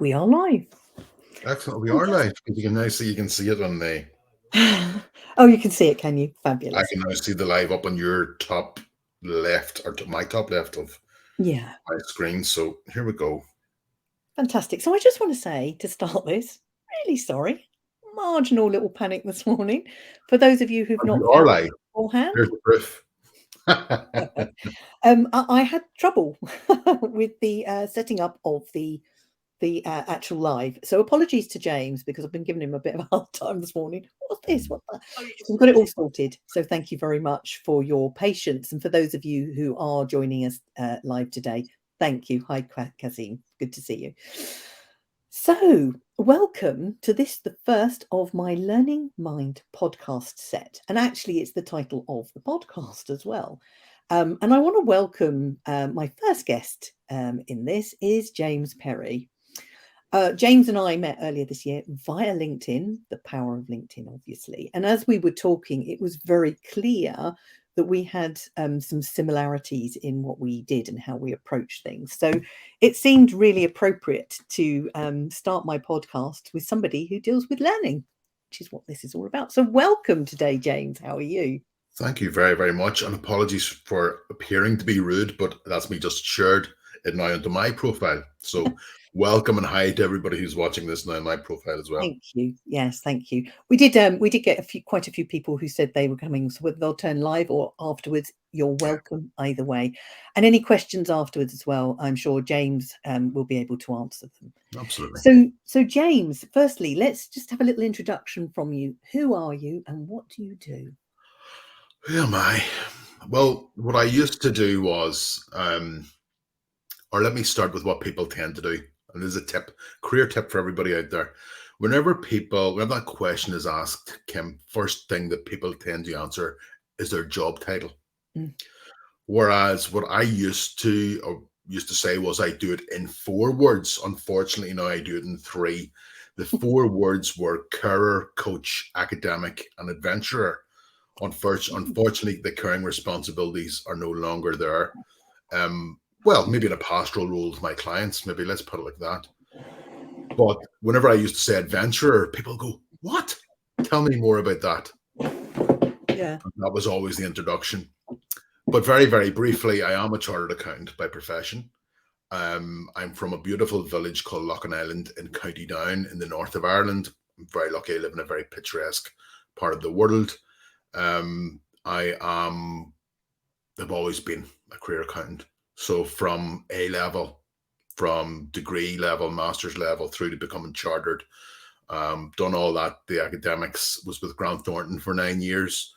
We are live. Excellent. We are live because you can see it on the. Oh, you can see it, can you? I Fabulous. can now see the live up on your top left or to my top left of Yeah, my screen. So here we go. fantastic. So I just want to say to start this, really sorry. Marginal little panic this morning. For those of you who've We not are found it live. beforehand, Here's the proof. perfect. I had trouble with the setting up of the actual live. So apologies to James because I've been giving him a bit of a hard time this morning. What's this? What that? So we've got it all sorted. So thank you very much for your patience. And for those of you who are joining us live today, thank you. Hi, Kazim. Good to see you. So welcome to this, the first of my Learning Mind podcast set. And actually, it's the title of the podcast as well. And I want to welcome my first guest in this is James Perry. James and I met earlier this year via LinkedIn, the power of LinkedIn, obviously. And as we were talking, it was very clear that we had some similarities in what we did and how we approach things. So it seemed really appropriate to start my podcast with somebody who deals with learning, which is what this is all about. So welcome today, James. How are you? Thank you very, very much. And apologies for appearing to be rude, but that's me just shared it now into my profile. So welcome and hi to everybody who's watching this now in my profile as well. Thank you. Yes, thank you. We did get quite a few people who said they were coming, so whether they'll turn live or afterwards, you're welcome either way. And any questions afterwards as well, I'm sure James will be able to answer them. Absolutely. So James, firstly, let's just have a little introduction from you. Who are you and what do you do? Who am I? Well, what I used to do was, or let me start with what people tend to do. And this is a tip, career tip for everybody out there. Whenever that question is asked, Kim, first thing that people tend to answer is their job title. Mm. Whereas what I used to say was I do it in 4 words. Unfortunately, now I do it in 3. The 4 words were carer, coach, academic, and adventurer. Unfortunately, the caring responsibilities are no longer there. Well, maybe in a pastoral role with my clients, maybe let's put it like that. But whenever I used to say adventurer, people go, "What? Tell me more about that." Yeah. And that was always the introduction. But very, very briefly, I am a chartered accountant by profession. I'm from a beautiful village called Loughin Island in County Down in the north of Ireland. I'm very lucky. I live in a very picturesque part of the world. I've always been a career accountant. So from A level, from degree level, master's level, through to becoming chartered, done all that. The academics was with Grant Thornton for 9 years.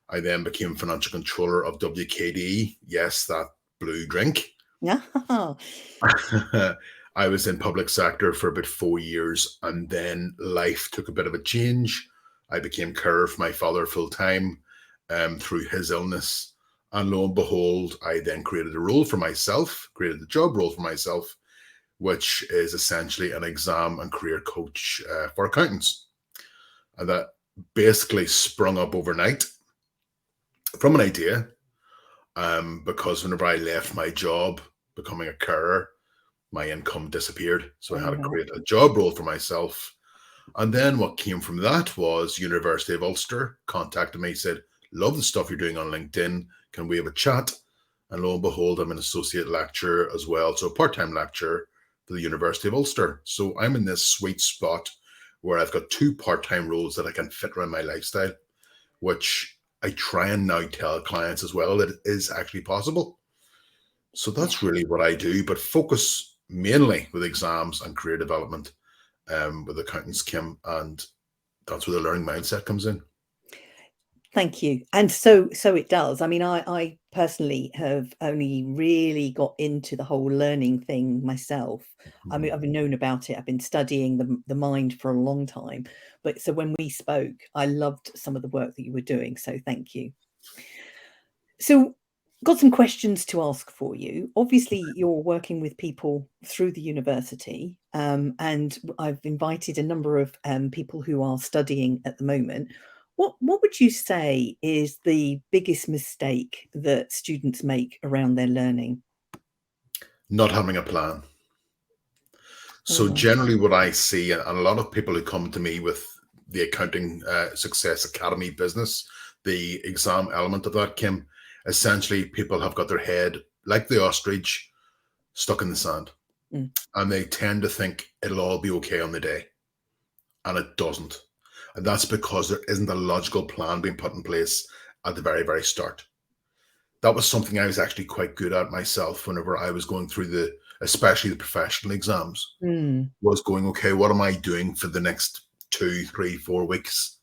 I then became financial controller of WKD. Yes, that blue drink. Yeah. I was in public sector for about 4 years, and then life took a bit of a change. I became carer for my father full time through his illness. And lo and behold, I then created a role for myself, created a job role for myself, which is essentially an exam and career coach for accountants. And that basically sprung up overnight from an idea, because whenever I left my job becoming a carer, my income disappeared. So I had to create a job role for myself. And then what came from that was University of Ulster contacted me, said, "Love the stuff you're doing on LinkedIn. Can we have a chat?" And lo and behold, I'm an associate lecturer as well. So a part-time lecturer for the University of Ulster. So I'm in this sweet spot where I've got 2 part-time roles that I can fit around my lifestyle, which I try and now tell clients as well that it is actually possible. So that's really what I do, but focus mainly with exams and career development with accountants, Kim, and that's where the learning mindset comes in. Thank you. And so it does. I mean, I personally have only really got into the whole learning thing myself. I mean, I've known about it. I've been studying the mind for a long time. But so when we spoke, I loved some of the work that you were doing. So thank you. So got some questions to ask for you. Obviously, you're working with people through the university, and I've invited a number of people who are studying at the moment. What would you say is the biggest mistake that students make around their learning? Not having a plan. So Wow. generally, what I see, and a lot of people who come to me with the accounting success academy business, the exam element of that, Kim, essentially people have got their head like the ostrich stuck in the sand, Mm. and they tend to think it'll all be okay on the day, and it doesn't. And that's because there isn't a logical plan being put in place at the very, very start. That was something I was actually quite good at myself whenever I was going through especially the professional exams, Mm. was going, okay, what am I doing for the next 2, 3, 4 weeks,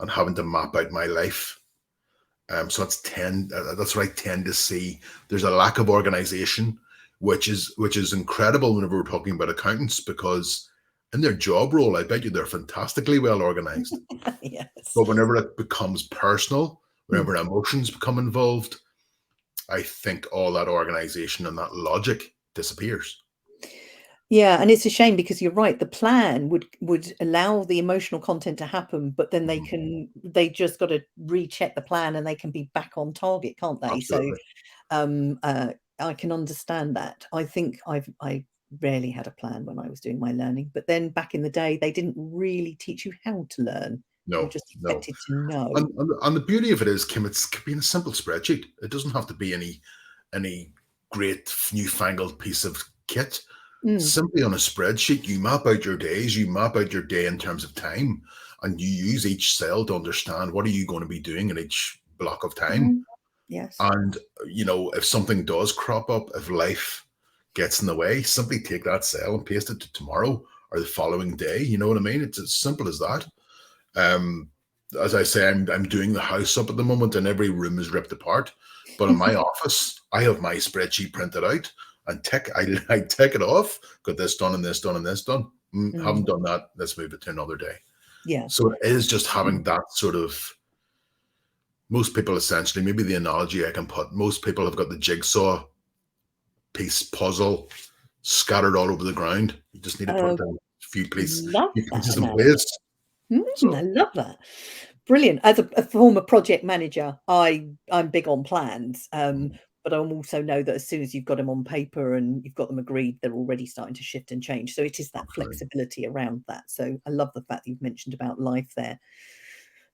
and having to map out my life. So that's what I tend to see. There's a lack of organization, which is incredible whenever we're talking about accountants, because in their job role, I bet you they're fantastically well organized. Yes. But whenever it becomes personal, Mm. whenever emotions become involved, I think all that organization and that logic disappears. Yeah, and it's a shame because you're right. The plan would allow the emotional content to happen, but then Mhm. they just got to recheck the plan and they can be back on target, can't they? So Absolutely. um I can understand that. I think I rarely had a plan when I was doing my learning, but then back in the day they didn't really teach you how to learn. You were No, just no. expected to know. And the beauty of it is, Kim, it could be in a simple spreadsheet. It doesn't have to be any great newfangled piece of kit. Mm. Simply on a spreadsheet, you map out your days, you map out your day in terms of time, and you use each cell to understand what are you going to be doing in each block of time. Mhm. Yes. And if something does crop up, if life gets in the way, simply take that cell and paste it to tomorrow or the following day. You know what I mean? It's as simple as that. Um, as I say, I'm doing the house up at the moment, and every room is ripped apart. But in my office, I have my spreadsheet printed out and I tick it off. Got this done and this done and this done. Mm. Haven't done that. Let's move it to another day. Yeah. So it is just Mm. having that sort of. Most people essentially, maybe the analogy I can put, most people have got the jigsaw piece puzzle scattered all over the ground. You just need to put Oh, them love few that pieces in analogy. place. I So love that. Brilliant. As a former project manager, I'm big on plans, but I also know that as soon as you've got them on paper and you've got them agreed, they're already starting to shift and change. So it is that absolutely. flexibility around that. So I love the fact that you've mentioned about life there.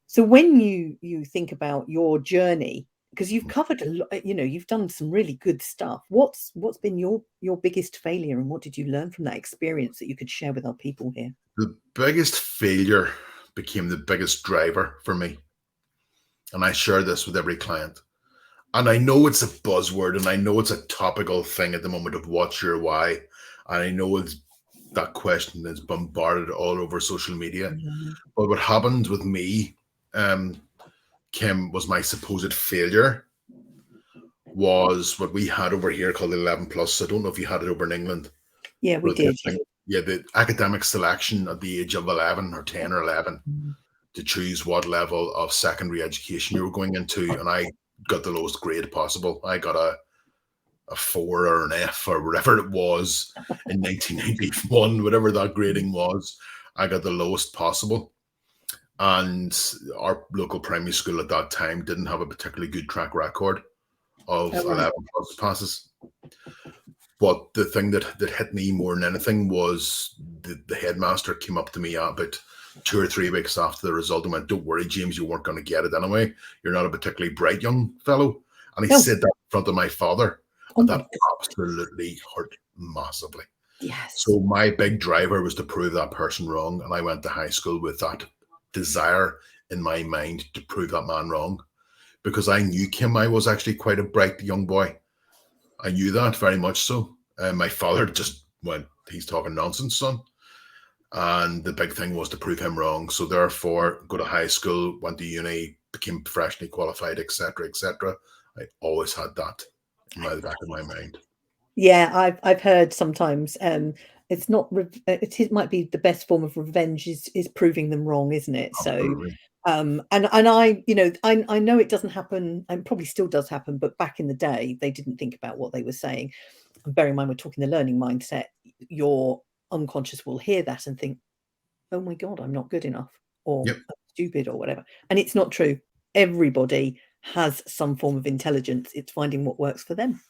So when you think about your journey, because you've covered a lot, you've done some really good stuff. What's been your biggest failure, and what did you learn from that experience that you could share with our people here? The biggest failure became the biggest driver for me. And I share this with every client. And I know it's a buzzword and I know it's a topical thing at the moment of what's your why. And I know that question is bombarded all over social media. Mhm. But what happened with me, um, Kim, was my supposed failure was what we had over here called 11 plus. I don't know if you had it over in England. Yeah, we Where the did. Yeah. yeah, the academic selection at the age of 11 or 10 or 11 Mm. to choose what level of secondary education you were going into. And I got the lowest grade possible. I got a four or an F or whatever it was in 1991, whatever that Mm. grading was. I got the lowest possible. And our local primary school at that time didn't have a particularly good track record of Oh, right. 11 plus passes. But the thing that hit me more than anything was the headmaster came up to me about 2 or 3 weeks after the result and went, "Don't worry, James, you weren't going to get it anyway. You're not a particularly bright young fellow." And he Oh, said that in front of my father, oh and my that god. absolutely hurt massively. Yes. So my big driver was to prove that person wrong, and I went to high school with that desire in my mind to prove that man wrong, because I knew Kim, I was actually quite a bright young boy. I knew that very much so. And my father just went, "He's talking nonsense, son." And the big thing was to prove him wrong. So therefore, go to high school, went to uni, became professionally qualified, etc., etc. I always had that in the back of my mind. Yeah, I've heard sometimes, it's not it might be the best form of revenge is proving them wrong, isn't it? So, Absolutely. and I know it doesn't happen, and probably still does happen, but back in the day, they didn't think about what they were saying. And bear in mind, we're talking the learning mindset. Your unconscious will hear that and think, "Oh my God, I'm not good enough," or Yep. "I'm stupid," or whatever. And it's not true. Everybody has some form of intelligence. It's finding what works for them.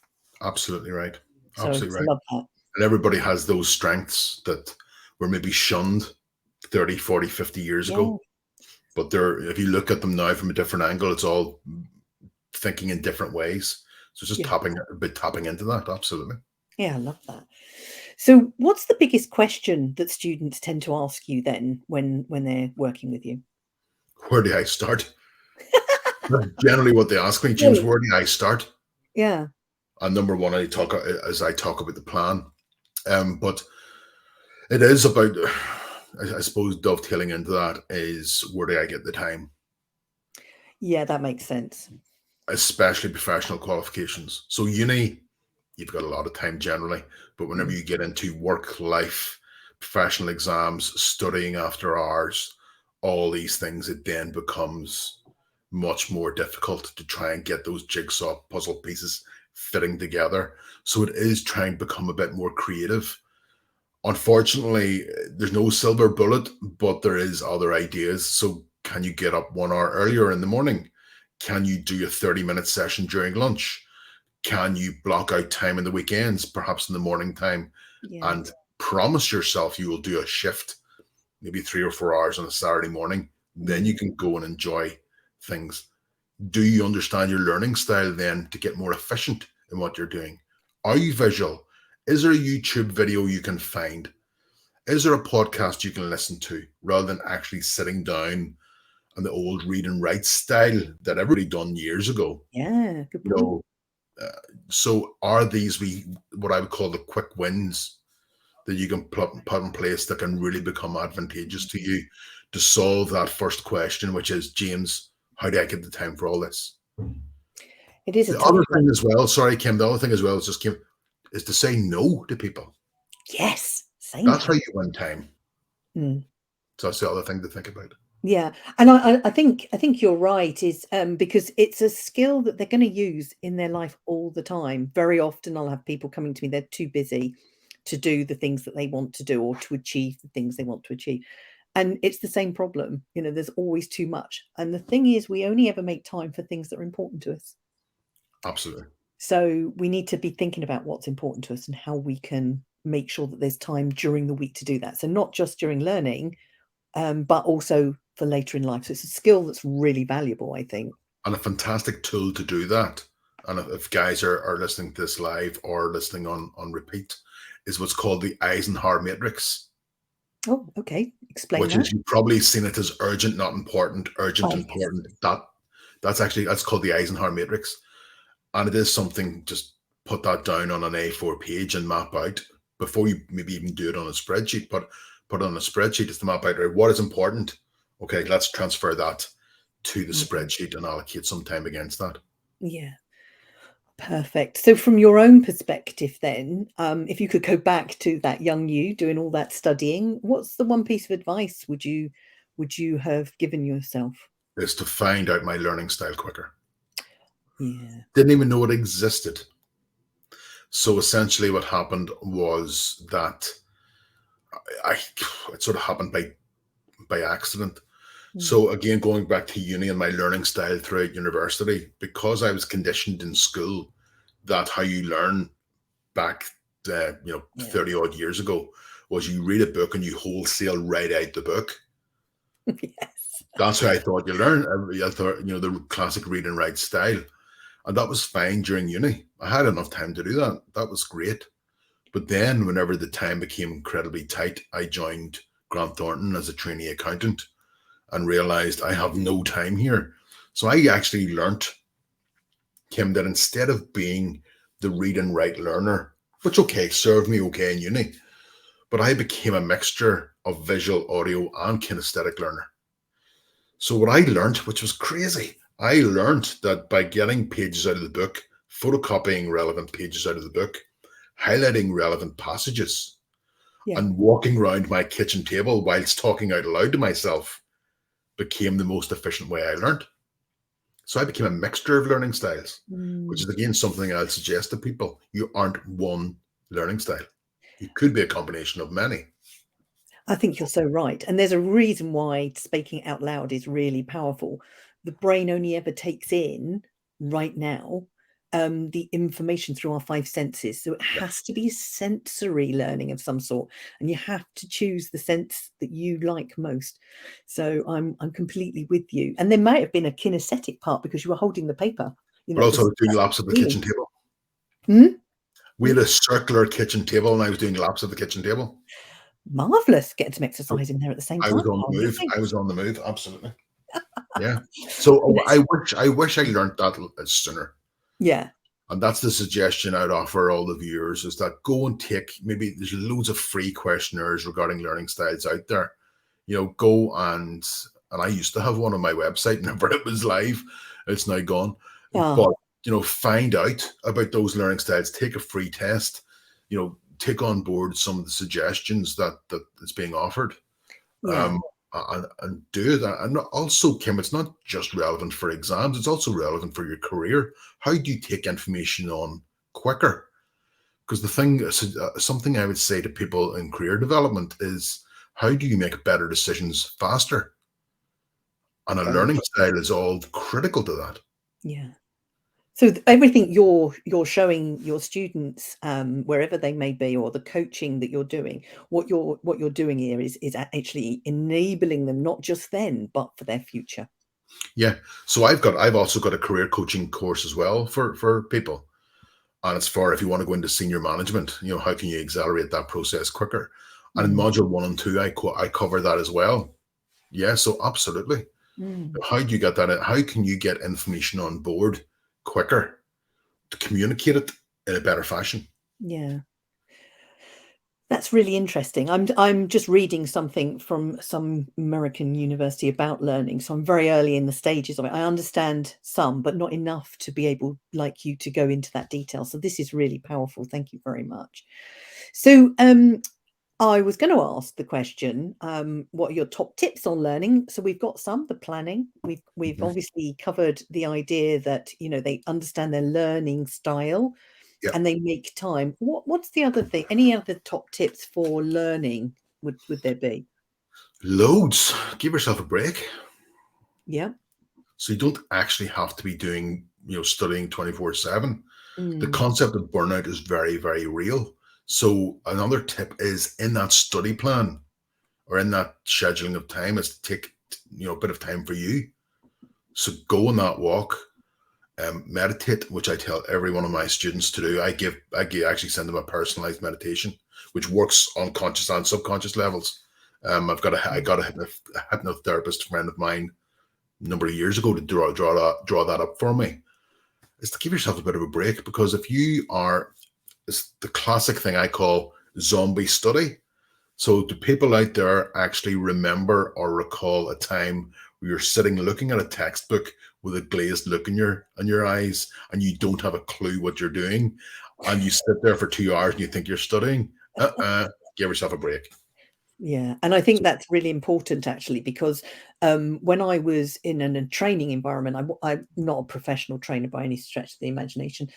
Absolutely right. So I Absolutely just right. love that. And everybody has those strengths that were maybe shunned 30, 40, 50 years Yeah, ago. But they're, if you look at them now from a different angle, it's all thinking in different ways. So just yeah, tapping into that, absolutely. yeah, I love that. So what's the biggest question that students tend to ask you then when they're working with you? Where do I start? That's generally what they ask me, James. Really? Where do I start? Yeah, And number one, I talk about the plan. But it is about, I suppose, dovetailing into that is where do I get the time, yeah, that makes sense. especially professional qualifications. So uni, you've got a lot of time generally, but whenever Mm, you get into work life, professional exams, studying after hours, all these things, it then becomes much more difficult to try and get those jigsaw puzzle pieces fitting together. So it is trying to become a bit more creative. Unfortunately, there's no silver bullet, but there is other ideas. So can you get up 1 hour earlier in the morning? Can you do a 30-minute session during lunch? Can you block out time in the weekends, perhaps in the morning time, yeah, and promise yourself you will do a shift, maybe 3 or 4 hours on a Saturday morning? Then mm, you can go and enjoy things. Do you understand your learning style then to get more efficient in what you're doing? Are you visual? Is there a YouTube video you can find? Is there a podcast you can listen to rather than actually sitting down on the old read and write style that everybody done years ago? yeah, good You point. know, uh, so are these what I would call the quick wins that you can put in place that can really become advantageous to you to solve that first question, which is, James, how do I get the time for all this? It is a The tough other one. thing as well, sorry, Kim, the other thing as well is just Kim, is to say no to people. Yes, same That's how time. you win time. Mm. So that's the other thing to think about. Yeah, and I think you're right, is because it's a skill that they're going to use in their life all the time. Very often, I'll have people coming to me; they're too busy to do the things that they want to do or to achieve the things they want to achieve, and it's the same problem. There's always too much, and the thing is, we only ever make time for things that are important to us. Absolutely. So we need to be thinking about what's important to us and how we can make sure that there's time during the week to do that. So not just during learning, but also for later in life. So it's a skill that's really valuable, I think. And a fantastic tool to do that. And if guys are listening to this live or listening on repeat, is what's called the Eisenhower Matrix, Oh, okay. Explain which that. is, you've probably seen it as urgent, not important, urgent, Oh, yes. important. That's called the Eisenhower Matrix. And it is something, just put that down on an A4 page and map out before you maybe even do it on a spreadsheet. But put it on a spreadsheet is to map out, right, what is important. Okay, let's transfer that to the Yeah. spreadsheet and allocate some time against that. Yeah. Perfect. So from your own perspective then, if you could go back to that young you doing all that studying, what's the one piece of advice would you have given yourself? Is to find out my learning style quicker. Yeah. Didn't even know it existed. So essentially, what happened was that I it sort of happened by accident. Mm. So again, going back to uni and my learning style throughout university, because I was conditioned in school that how you learn back, Yeah. 30 odd years ago, was you read a book and you wholesale write out the book. Yes. That's how I thought you learn. I thought, the classic read and write style. And that was fine during uni. I had enough time to do that. That was great. But then, whenever the time became incredibly tight, I joined Grant Thornton as a trainee accountant and realized I have no time here. So I actually learnt, Kim, that instead of being the read and write learner, which, okay, served me okay in uni, but I became a mixture of visual, audio, and kinesthetic learner. So what I learned, which was crazy, I learned that by getting pages out of the book, photocopying relevant pages out of the book, highlighting relevant passages, Yeah. and walking around my kitchen table whilst talking out loud to myself became the most efficient way I learned. So I became a mixture of learning styles, which Mm. is again something I'll suggest to people. You aren't one learning style. You could be a combination of many. I think you're so right. And there's a reason why speaking out loud is really powerful. The brain only ever takes in right now the information through our five senses. So it Yeah. has to be sensory learning of some sort, and you have to choose the sense that you like most. So I'm completely with you. And there might have been a kinesthetic part because you were holding the paper, But also I this was doing laps at the feeling. kitchen table. Hmm? We had a circular kitchen table, and I was doing laps at the kitchen table. Marvelous, getting some So exercise in there at the same I was time. on Oh, the move. amazing. I was on the move. Absolutely. Yeah. So I wish I learned that sooner. Yeah, And that's the suggestion I'd offer all the viewers is that go and take, maybe there's loads of free questionnaires regarding learning styles out there. Go and I used to have one on my website whenever it was live. It's now gone. yeah, But find out about those learning styles, take a free test, take on board some of the suggestions that is being offered. yeah, Um, and do that. And also, Kim, it's not just relevant for exams, it's also relevant for your career. How do you take information on quicker? Because something I would say to people in career development is, how do you make better decisions faster? And a very learning good. style is all critical to that. Yeah. So everything you're showing your students, wherever they may be, or the coaching that you're doing, what you're doing here is actually enabling them not just then, but for their future. Yeah. So I've also got a career coaching course as well for people. And it's for if you want to go into senior management, how can you accelerate that process quicker? And in Mm, module 1 and 2, I cover that as well. Yeah, so absolutely. mm, How do you get that in? How can you get information on board quicker to communicate it in a better fashion? yeah. That's really interesting. I'm just reading something from some American university about learning, so I'm very early in the stages of it. I understand some, but not enough to be able, like you, to go into that detail. So this is really powerful. Thank you very much. So, I was going to ask the question, what are your top tips on learning? So we've got some, the planning. We've Mhm. obviously covered the idea that, they understand their learning style Yeah, and they make time. What's the other thing? Any other top tips for learning would there be? loads. Give yourself a break. Yeah. So you don't actually have to be doing, studying 24/7. The Mm, concept of burnout is very, very real. So another tip is in that study plan or in that scheduling of time is to take, a bit of time for you. So go on that walk, meditate, which I tell every one of my students to do. Actually send them a personalized meditation, which works on conscious and subconscious levels. I mm, got a hypnotherapist friend of mine a number of years ago to draw that up for me. Is to give yourself a bit of a break, because if you are, it's the classic thing I call zombie study. So do people out there actually remember or recall a time where you're sitting looking at a textbook with a glazed look in your eyes, and you don't have a clue what you're doing, and you sit there for 2 hours and you think you're studying? Give yourself a break. yeah, and I think So, that's really important actually because when I was in a training environment, I'm not a professional trainer by any stretch of the imagination,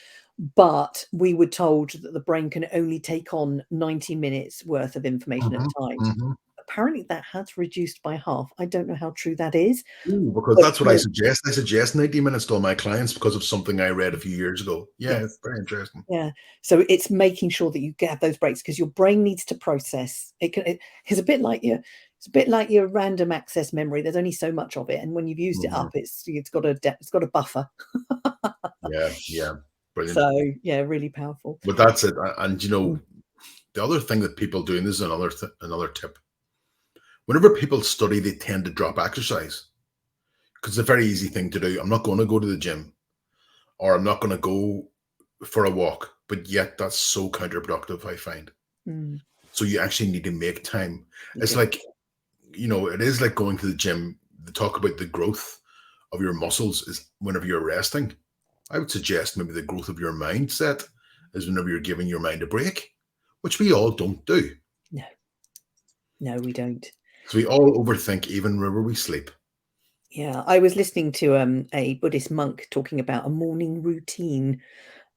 but we were told that the brain can only take on 90 minutes worth of information at mhm, a time. mhm. Apparently, that has reduced by half. I don't know how true that is, Ooh, because but that's what I suggest. I suggest 90 minutes to all my clients because of something I read a few years ago. Yeah, it's yes. very interesting. Yeah. So it's making sure that you have those breaks because your brain needs to process. It's a bit like your random access memory. There's only so much of it, and when you've used it Mhm. up, it's got a buffer. Yeah, yeah, brilliant. So yeah, really powerful. But that's it. And Mm, the other thing that people do, and this is another tip. Whenever people study, they tend to drop exercise because it's a very easy thing to do. I'm not going to go to the gym, or I'm not going to go for a walk. But yet, that's so counterproductive, I find. mm, So you actually need to make time. you It's do. like, it is like going to the gym. They talk about the growth of your muscles is whenever you're resting. I would suggest maybe the growth of your mindset is whenever you're giving your mind a break, which we all don't do. No, no, we don't. So we all overthink even whenever we sleep. Yeah, I was listening to a Buddhist monk talking about a morning routine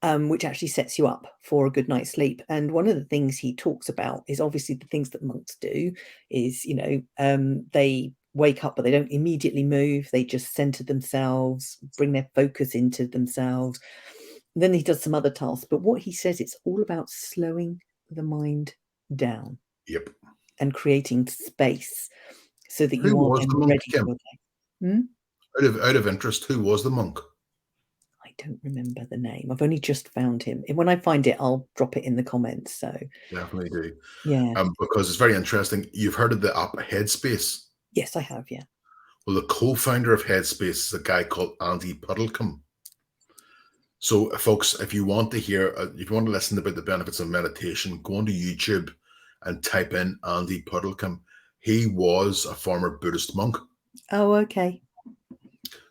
which actually sets you up for a good night's sleep. And one of the things he talks about is obviously the things that monks do is, they wake up, but they don't immediately move. They just center themselves, bring their focus into themselves. then he does some other tasks. But what he says, it's all about slowing the mind down Yep. and creating space so that Who you are was then the monk, ready for Kim? your day. Hmm? Out of interest, who was the monk? I don't remember the name. I've only just found him. And when I find it, I'll drop it in the comments. So Definitely do. yeah. Because it's very interesting. You've heard of the app Headspace. Yes, I have. Yeah. Well, the co-founder of Headspace is a guy called Andy Puddlecombe. So, folks, if you want to hear, if you want to listen about the benefits of meditation, go onto YouTube and type in Andy Puddlecombe. He was a former Buddhist monk. Oh, okay.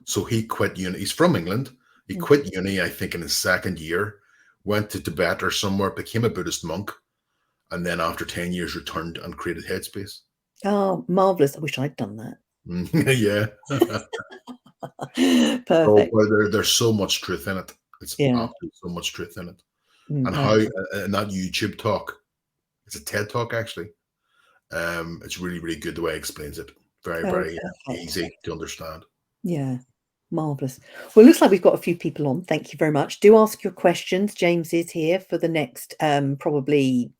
So he quit uni. He's from England. He quit uni, I think, in his second year, went to Tibet or somewhere, became a Buddhist monk, and then after 10 years returned and created Headspace. Oh, marvelous. I wish I'd done that. Yeah. So, Perfect. there's so much truth in it. It's Yeah. absolutely so much truth in it. Mm, And no. how, in that YouTube talk, it's a TED talk actually. It's really, really good the way he explains it. Very, Oh, very perfect. easy to understand. Yeah. Marvelous. Well, it looks like we've got a few people on. Thank you very much. Do ask your questions. James is here for the next probably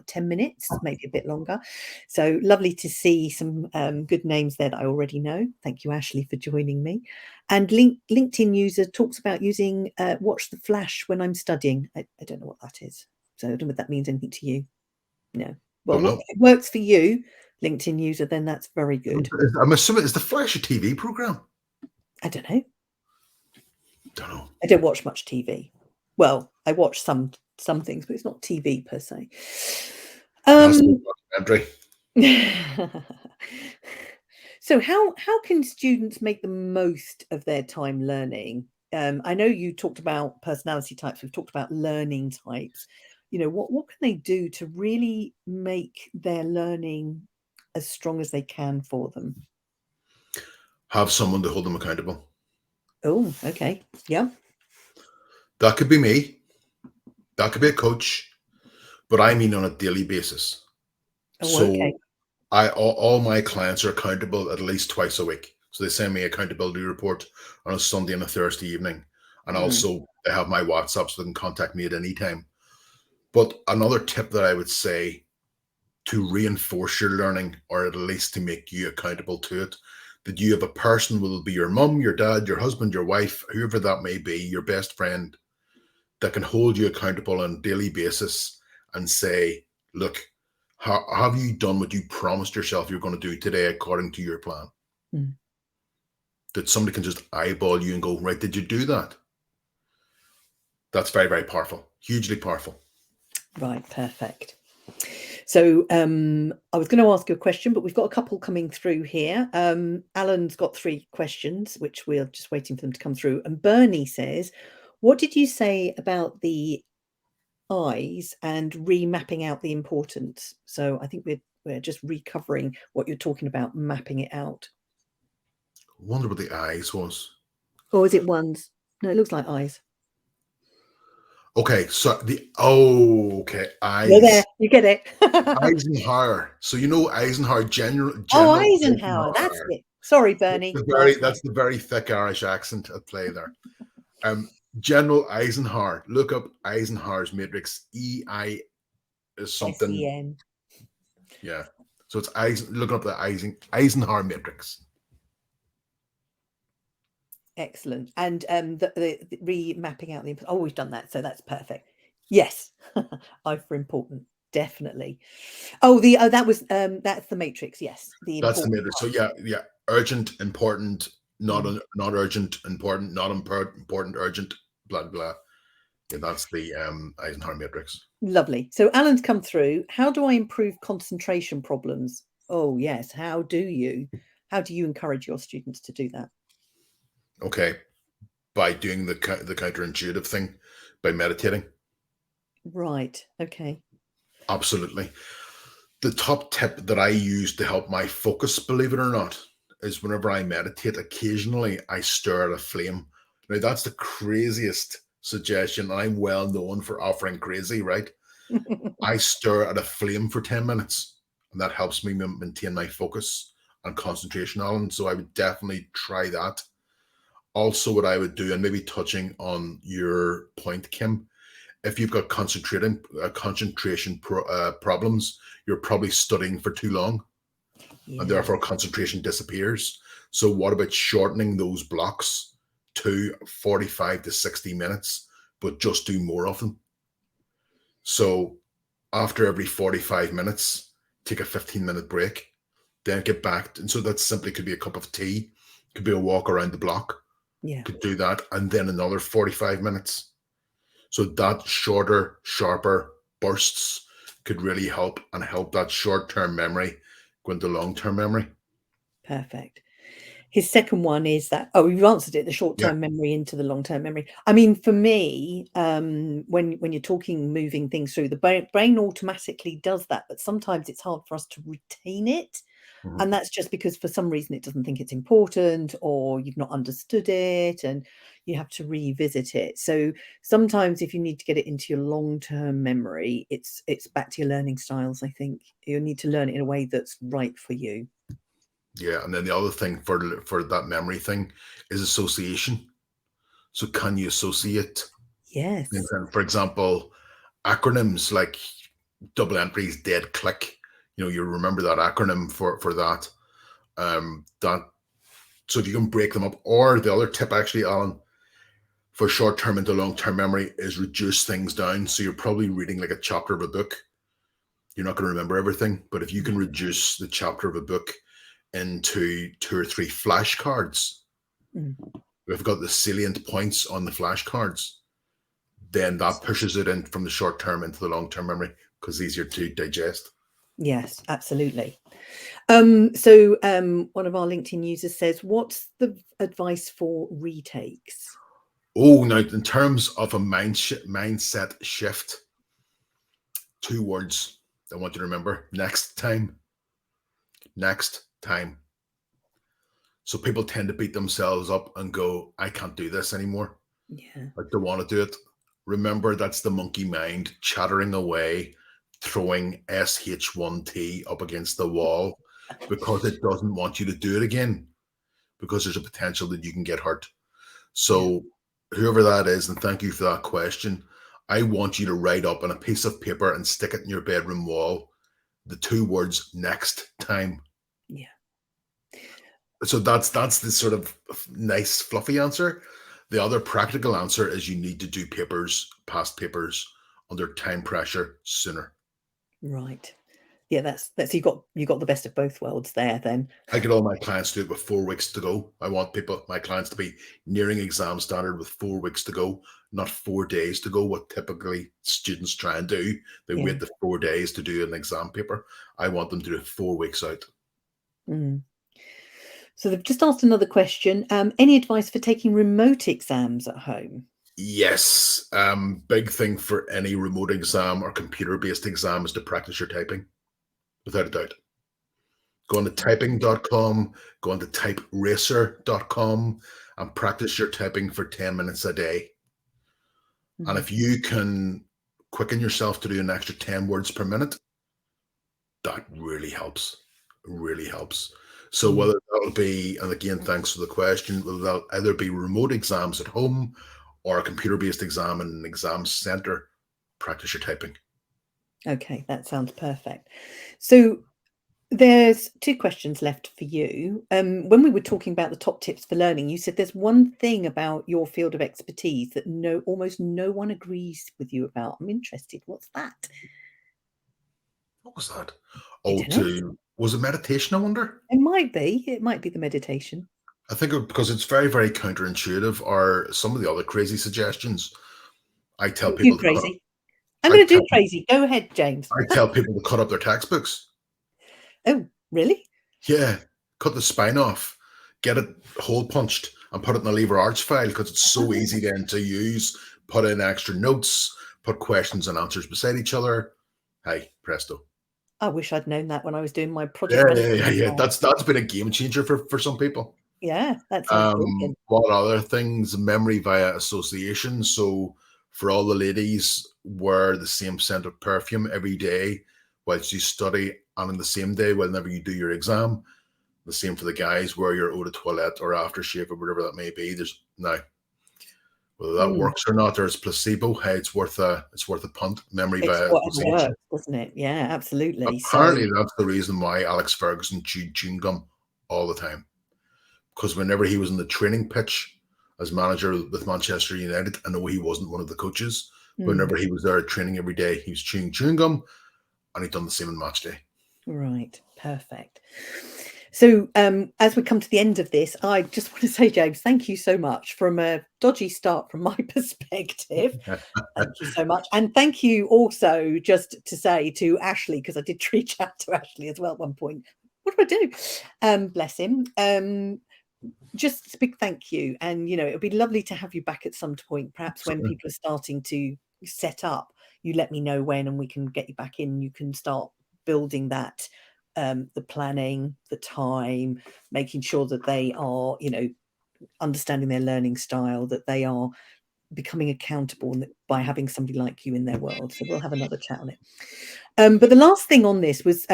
10 minutes, maybe a bit longer. So lovely to see some good names there that I already know. Thank you, Ashley, for joining me. And LinkedIn user talks about using Watch the Flash when I'm studying. I don't know what that is. So I don't know if that means anything to you. No. Well, Don't know. if it works for you, LinkedIn user, then that's very good. I'm assuming it's the Flash a TV program. I don't know. Don't know. I don't watch much TV. Well, I watch some things, but it's not TV per se. Documentary. So how can students make the most of their time learning? I know you talked about personality types. We've talked about learning types. You know, what can they do to really make their learning as strong as they can for them? Have someone to hold them accountable. Oh, okay. Yeah. That could be me. That could be a coach, but I mean on a daily basis. Oh, So okay. all my clients are accountable at least twice a week. So they send me accountability report on a Sunday and a Thursday evening. And also they have my WhatsApp so they can contact me at any time. But another tip that I would say to reinforce your learning, or at least to make you accountable to it, that you have a person, will be your mum, your dad, your husband, your wife, whoever that may be, your best friend, that can hold you accountable on a daily basis and say, look, have you done what you promised yourself you're going to do today according to your plan? That somebody can just eyeball you and go, right, did you do that? That's very, very powerful, hugely powerful. Right, perfect. So I was going to ask you a question, but we've got a couple coming through here. Alan's got 3 questions, which we're just waiting for them to come through. And Bernie says, what did you say about the eyes and remapping out the importance? So I think we're just recovering what you're talking about, mapping it out. I wonder what the eyes was. Or is it ones? No, it looks like eyes. Okay, so eyes. You're there, you get it. Eisenhower. So you know Eisenhower, General Eisenhower, that's Eisenhower. it. Sorry, Bernie. That's the very thick Irish accent at play there. General Eisenhower. Look up Eisenhower's matrix. EI is something. SEN. Yeah. So it's look up the Eisenhower matrix. Excellent. And the remapping out the we've done that, so that's perfect. Yes. I for important, definitely. That was that's the matrix. Yes, That's the matrix. So yeah, urgent, important, not urgent, important, not important, urgent, blah blah. Yeah, that's the Eisenhower matrix. Lovely. So Alan's come through. How do I improve concentration problems? Oh yes. How do you encourage your students to do that? Okay, by doing the counterintuitive thing, by meditating. Right. Okay. Absolutely. The top tip that I use to help my focus, believe it or not, is whenever I meditate, occasionally I stare at a flame. Now, that's the craziest suggestion. I'm well known for offering crazy, right? I stare at a flame for 10 minutes, and that helps me maintain my focus and concentration, Alan. So I would definitely try that. Also, what I would do, and maybe touching on your point, Kim, if you've got concentration problems, you're probably studying for too long, and Yeah. therefore concentration disappears. So, what about shortening those blocks to 45 to 60 minutes, but just do more of them? So, after every 45 minutes, take a 15-minute break, then get back. And so, that simply could be a cup of tea, could be a walk around the block, Yeah. could do that, and then another 45 minutes. So that shorter, sharper bursts could really help and help that short-term memory go into long-term memory. Perfect. His second one is that, oh, you've answered it, the Yeah. short-term memory into the long-term memory. I mean, for me, when you're talking moving things through, the brain automatically does that, but sometimes it's hard for us to retain it. Mhm. And that's just because for some reason it doesn't think it's important, or you've not understood it and you have to revisit it. So sometimes if you need to get it into your long-term memory, it's back to your learning styles, I think. You need to learn it in a way that's right for you. Yeah, and then the other thing for that memory thing is association. So can you associate things? Yes. And for example, acronyms like double entries, dead click. You remember that acronym for that. That so if you can break them up, or the other tip actually, Alan, for short term into long term memory is reduce things down. So you're probably reading like a chapter of a book. You're not going to remember everything, but if you can reduce the chapter of a book into 2 or 3 flashcards, Mm. we've got the salient points on the flashcards, then that pushes it in from the short term into the long term memory because it's easier to digest. Yes, absolutely. So one of our LinkedIn users says, what's the advice for retakes? Oh, now in terms of a mindset shift, 2 words I want you to remember: next time. Next time. So people tend to beat themselves up and go, I can't do this anymore. Yeah. I don't want to do it. Remember, that's the monkey mind chattering away, throwing SH1T up against the wall because it doesn't want you to do it again, because there's a potential that you can get hurt. Yeah. So, whoever that is, and thank you for that question, I want you to write up on a piece of paper and stick it in your bedroom wall the 2 words next time. Yeah. So that's the sort of nice fluffy answer. The other practical answer is you need to do past papers under time pressure sooner. Right. Yeah, that's you got the best of both worlds there then. I get all my clients to do it with 4 weeks to go. I want my clients to be nearing exam standard with 4 weeks to go, not 4 days to go, what typically students try and do. They Yeah. wait the 4 days to do an exam paper. I want them to do it 4 weeks out. Mm. So they've just asked another question. Any advice for taking remote exams at home? Yes. Big thing for any remote exam or computer-based exam is to practice your typing, without a doubt. Go on to typing.com, go on to typeracer.com, and practice your typing for 10 minutes a day. And Mm. if you can quicken yourself to do an extra 10 words per minute, that really helps. Really helps. So Mm. whether that'll be, and again, thanks for the question, whether that'll either be remote exams at home or a computer-based exam in an exam center, practice your typing. Okay, that sounds perfect. So there's two questions left for you. When we were talking about the top tips for learning, you said there's one thing about your field of expertise that almost no one agrees with you about. I'm interested. What's that? What was that? I Oh, don't know. was it meditation, I wonder? It might be. It might be the meditation. I think because it's very, very counterintuitive, or some of the other crazy suggestions. I tell Do people to cut. crazy. I'm I going to tell, do crazy. Go ahead, James. I tell people to cut up their textbooks. Oh, really? Yeah, cut the spine off, get it hole punched, and put it in a lever arch file because it's so easy then to use. Put in extra notes, put questions and answers beside each other. Hey, presto. I wish I'd known that when I was doing my project Yeah. management. That's been a game changer for some people. Yeah, that sounds brilliant. What other things? Memory via association. So for all the ladies, wear the same scent of perfume every day whilst you study, and on the same day whenever you do your exam. The same for the guys, wear your eau de toilette or aftershave or whatever that may be. There's now whether that works or not, there's placebo. Hey, it's worth a punt. Memory It's via whatever age. works, doesn't it? Yeah, absolutely. So Apparently, that's the reason why Alex Ferguson chewed chewing gum all the time. Because whenever he was in the training pitch as manager with Manchester United, I know he wasn't one of the coaches. Whenever he was there training every day, he was chewing gum, and he'd done the same on match day. Right, perfect. So as we come to the end of this, I just want to say, James, thank you so much. From a dodgy start from my perspective, thank you so much. And thank you also, just to say to Ashley, because I did reach out to Ashley as well at one point. What do I do? Bless him. Just a big thank you. And, you know, it'd be lovely to have you back at some point, perhaps when people are starting to set up. You let me know when, and we can get you back in. You can start building that, the planning, the time, making sure that they are, you know, understanding their learning style, that they are becoming accountable by having somebody like you in their world. So we'll have another chat on it. But the last thing on this was,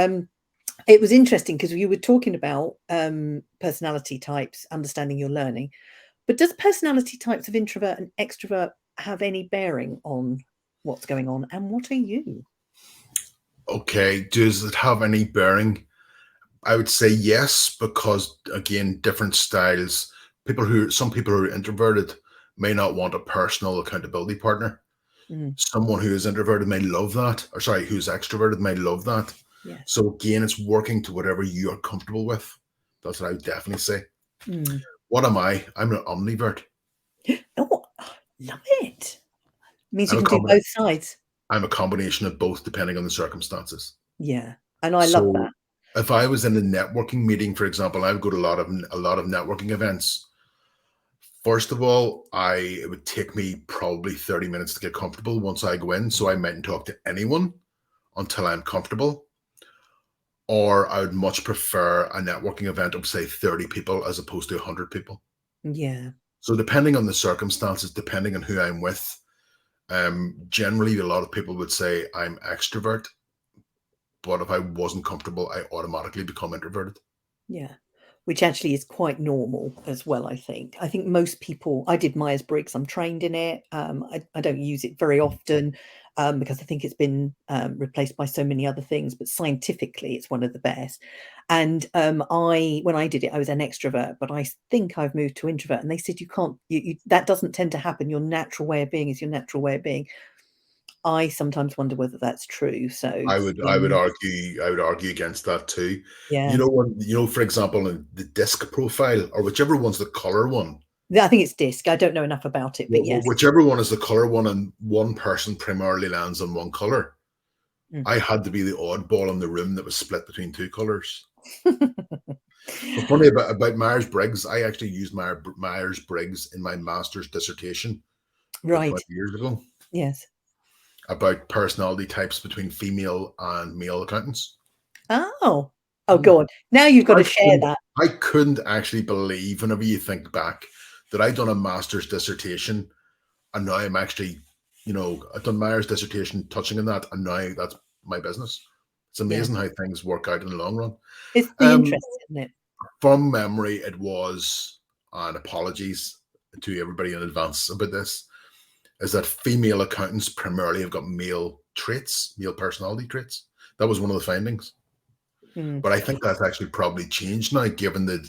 it was interesting because you were talking about personality types, understanding your learning. But does personality types of introvert and extrovert have any bearing on what's going on? And what are you? Okay, does it have any bearing? I would say yes, because again, different styles. Some people who are introverted may not want a personal accountability partner. Someone who is introverted may love that, or sorry, who's extroverted may love that. Yes. So again, it's working to whatever you're comfortable with. That's what I would definitely say. What am I? I'm an omnivert. Oh, love it. Means you can do both sides. I'm a combination of both, depending on the circumstances. Yeah, and I love So that. if I was in a networking meeting, for example, I would go to a lot of networking events. First of all, it would take me probably 30 minutes to get comfortable once I go in. So I mightn't talk to anyone until I'm comfortable. Or I would much prefer a networking event of, say, 30 people as opposed to 100 people. Yeah. So depending on the circumstances, depending on who I'm with, generally a lot of people would say I'm extrovert. But if I wasn't comfortable, I automatically become introverted. Yeah. Which actually is quite normal as well, I think. I think most people, I did Myers-Briggs, I'm trained in it. I don't use it very often because I think it's been replaced by so many other things, but scientifically it's one of the best. And when I did it, I was an extrovert, but I think I've moved to introvert. And they said you can't, that doesn't tend to happen. Your natural way of being is your natural way of being. I sometimes wonder whether that's true. So I would argue against that too. yeah, For example, in the disc profile or whichever one's the color one. I think it's disc. I don't know enough about it, but yes. Whichever one is the color one, and one person primarily lands on one color. I had to be the oddball in the room that was split between two colors. But funny about Myers-Briggs, I actually used Myers-Briggs in my master's dissertation about Right. 20 years ago. Yes. About personality types between female and male accountants. Oh, go on. Now you've got to share that. I couldn't actually believe, whenever you think back, that I'd done a master's dissertation and now I'm actually, I've done Myers' dissertation touching on that, and now that's my business. It's amazing how things work out in the long run. It's the interest, isn't it? From memory, it was, and apologies to everybody in advance about this, is that female accountants primarily have got male personality traits. That was one of the findings. But I think that's actually probably changed now, given the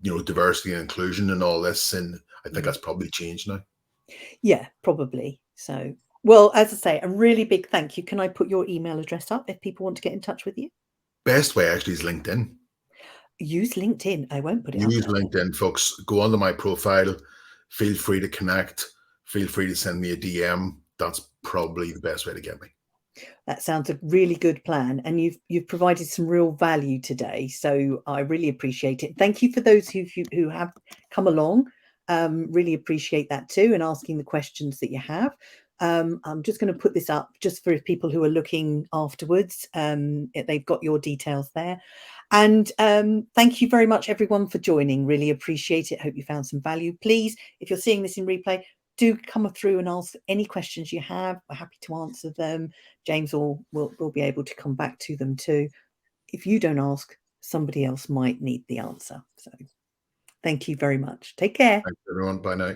diversity and inclusion and all this, and I think that's probably changed now. Yeah, probably. So, well, as I say, a really big thank you. Can I put your email address up if people want to get in touch with you? Best way actually is LinkedIn. Use LinkedIn. I won't put it up. Use LinkedIn, folks. Go onto my profile. Feel free to connect. Feel free to send me a DM. That's probably the best way to get me. That sounds a really good plan, and you've provided some real value today. So I really appreciate it. Thank you for those who have come along. Really appreciate that too, and asking the questions that you have. I'm just going to put this up just for people who are looking afterwards. They've got your details there. And thank you very much, everyone, for joining. Really appreciate it. Hope you found some value. Please, if you're seeing this in replay, do come through and ask any questions you have. We're happy to answer them. James will be able to come back to them too. If you don't ask, somebody else might need the answer. So thank you very much. Take care. Thanks, everyone. Bye now.